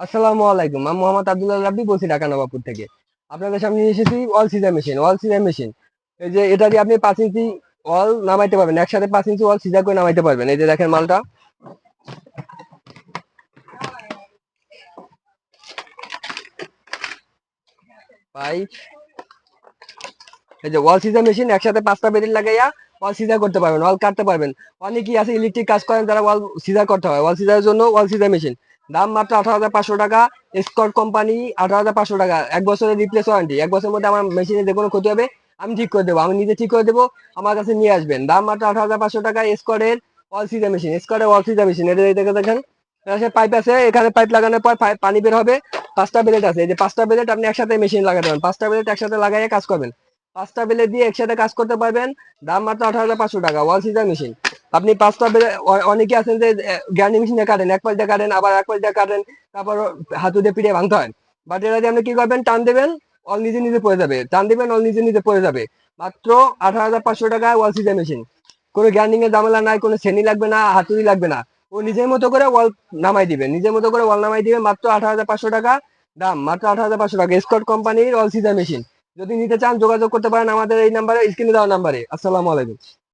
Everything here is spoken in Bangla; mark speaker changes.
Speaker 1: আসসালামু আলাইকুম, আমি মোহাম্মদ আব্দুল্লাহ রাব্বি বলছি ঢাকা নবাবপুর থেকে। আপনাদের সামনে নিয়ে এসেছি অল সিজার মেশিন। এই যে এটা দিয়ে আপনি 5 ইঞ্চি অল নামাইতে পারবেন, একসাথে 5 ইঞ্চি অল সিজার করে নামাইতে পারবেন। এই যে দেখেন মালটা ভাই, এই যে ওয়াল সিজার মেশিন একসাথে 5টা বেরিল লাগাইয়া ওয়াল সিজার করতে পারবেন, ওয়াল কাটতে পারবেন। অনেকেই আছে ইলেকট্রিক কাজ করেন, তারা ওয়াল সিজার করতে হয়। ওয়াল সিজারের জন্য ওয়াল সিজার মেশিন দাম মাত্র 18,500 টাকা। স্কট কোম্পানি, 18,500 টাকা। 1 বছরের রিপ্লেস ওয়ারেন্টি। 1 বছরের মধ্যে আমার মেশিনে যে কোনো ক্ষতি হবে আমি ঠিক করে দেবো, আমি নিজে ঠিক করে দেবো। আমার কাছে নিয়ে আসবেন। দাম মাত্র 18,500 টাকা। স্কটের ওয়াল সিজার মেশিন, স্কটের ওয়াল সিজার মেশিন। এটা দেখে দেখেন, পাইপ আছে, এখানে পাইপ লাগানোর পর পানি বের হবে। 5টা বেলেট আছে, এই যে 5টা বেলেট আপনি একসাথে মেশিন লাগাতে পারেন। 5টা বেলেট একসাথে লাগাইয়ে কাজ করবেন। 5টা বেলেট দিয়ে একসাথে কাজ করতে পারবেন। দাম মাত্র 18,500 টাকা, ওয়াল সিজার মেশিন। আপনি 5টা বেলেট, অনেকে আছেন যে গ্যান্ডি মেশিনে কাটেন, এক পাশ দিয়ে কাটেন, আবার এক পাশ দিয়ে কাটেন, তারপর হাতু দিয়ে পিঠে ভাঙতে হয়। বাট এটা দিয়ে আপনি কি করবেন, টান দেবেন, অল নিজে নিজে পড়ে যাবে। টান দিবেন, অল নিজে নিজে পড়ে যাবে। মাত্র 18,500 টাকা ওয়াল সিজার মেশিন। কোনো গ্যান্ডিং এর ঝামেলা নাই, কোনো শ্রেণী লাগবে না, হাতুড়ি লাগবে না। ও নিজের মতো করে ওয়াল নামাই দিবে, নিজের মতো করে ওয়াল নামাই দিবে। মাত্র 18,500 টাকা দাম, মাত্র 18,500 টাকা। স্কট কোম্পানির অল সিজার মেশিন। যদি নিতে চান যোগাযোগ করতে পারেন আমাদের এই নাম্বারে, স্ক্রিনে দেওয়া নাম্বারে। আসসালামু আলাইকুম।